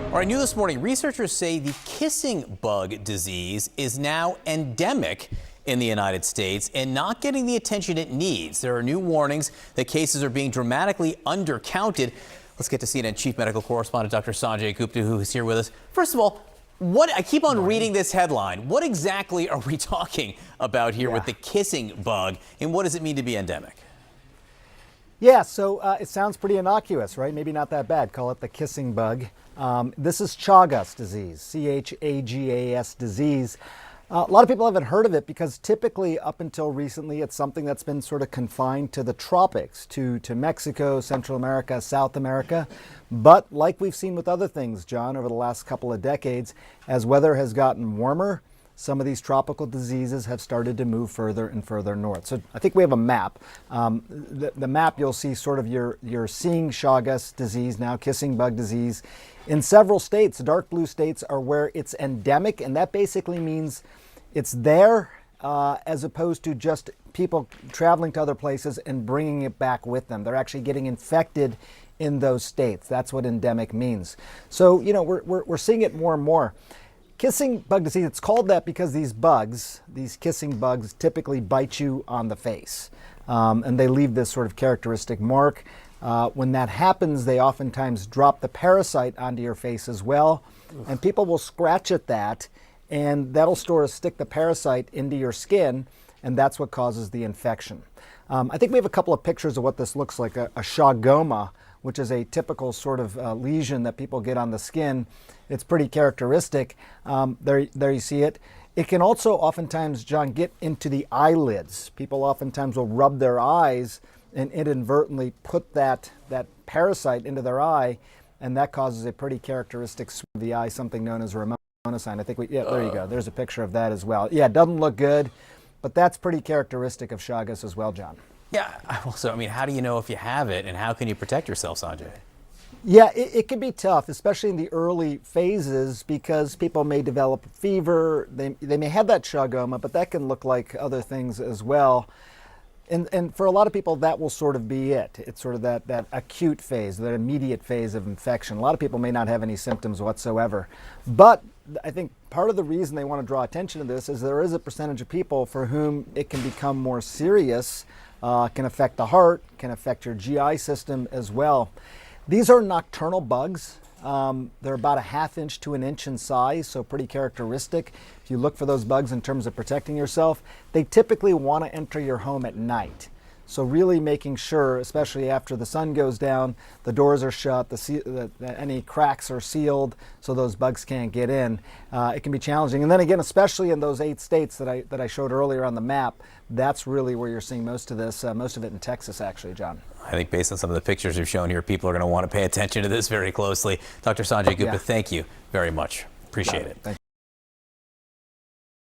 All right, new this morning, researchers say the kissing bug disease is now endemic in the United States and not getting the attention it needs. There are new warnings that cases are being dramatically undercounted. Let's get to CNN Chief Medical Correspondent Dr. Sanjay Gupta, who is here with us. First of all, I keep on reading this headline. What exactly are we talking about here with the kissing bug, and what does it mean to be endemic? Yeah, so it sounds pretty innocuous, right? Maybe not that bad. Call it the kissing bug. This is Chagas disease, C-H-A-G-A-S disease. A lot of people haven't heard of it because typically up until recently it's something that's been sort of confined to the tropics, to Mexico, Central America, South America. But like we've seen with other things, John, over the last couple of decades, as weather has gotten warmer, some of these tropical diseases have started to move further and further north. So I think we have a map. The map, you'll see sort of you're seeing Chagas disease now, kissing bug disease, in several states. The dark blue states are where it's endemic, and that basically means it's there as opposed to just people traveling to other places and bringing it back with them. They're actually getting infected in those states. That's what endemic means. So, you know, we're seeing it more and more. Kissing bug disease, it's called that because these bugs, these kissing bugs, typically bite you on the face. And they leave this sort of characteristic mark. When that happens, they oftentimes drop the parasite onto your face as well. And people will scratch at that, and that'll stick the parasite into your skin, and that's what causes the infection. I think we have a couple of pictures of what this looks like, a chagoma, which is a typical sort of lesion that people get on the skin. It's pretty characteristic. There you see it. It can also oftentimes, John, get into the eyelids. People oftentimes will rub their eyes and inadvertently put that parasite into their eye, and that causes a pretty characteristic swell of the eye, something known as a Ramona sign. I think there you go. There's a picture of that as well. Yeah, it doesn't look good, but that's pretty characteristic of Chagas as well, John. Yeah, also, I mean, how do you know if you have it, and how can you protect yourself, Sanjay? Yeah, it can be tough, especially in the early phases, because people may develop fever. They may have that chagoma, but that can look like other things as well. And for a lot of people, that will sort of be it. It's sort of that acute phase, that immediate phase of infection. A lot of people may not have any symptoms whatsoever. But I think part of the reason they want to draw attention to this is there is a percentage of people for whom it can become more serious, can affect the heart, can affect your GI system as well. These are nocturnal bugs. They're about a ½ inch to an inch in size, so pretty characteristic. If you look for those bugs in terms of protecting yourself, they typically want to enter your home at night. So really making sure, especially after the sun goes down, the doors are shut, any cracks are sealed so those bugs can't get in. It can be challenging. And then again, especially in those 8 states that I showed earlier on the map, that's really where you're seeing most of this, most of it in Texas actually, John. I think based on some of the pictures you've shown here, people are going to want to pay attention to this very closely. Dr. Sanjay Gupta, thank you very much. Appreciate it.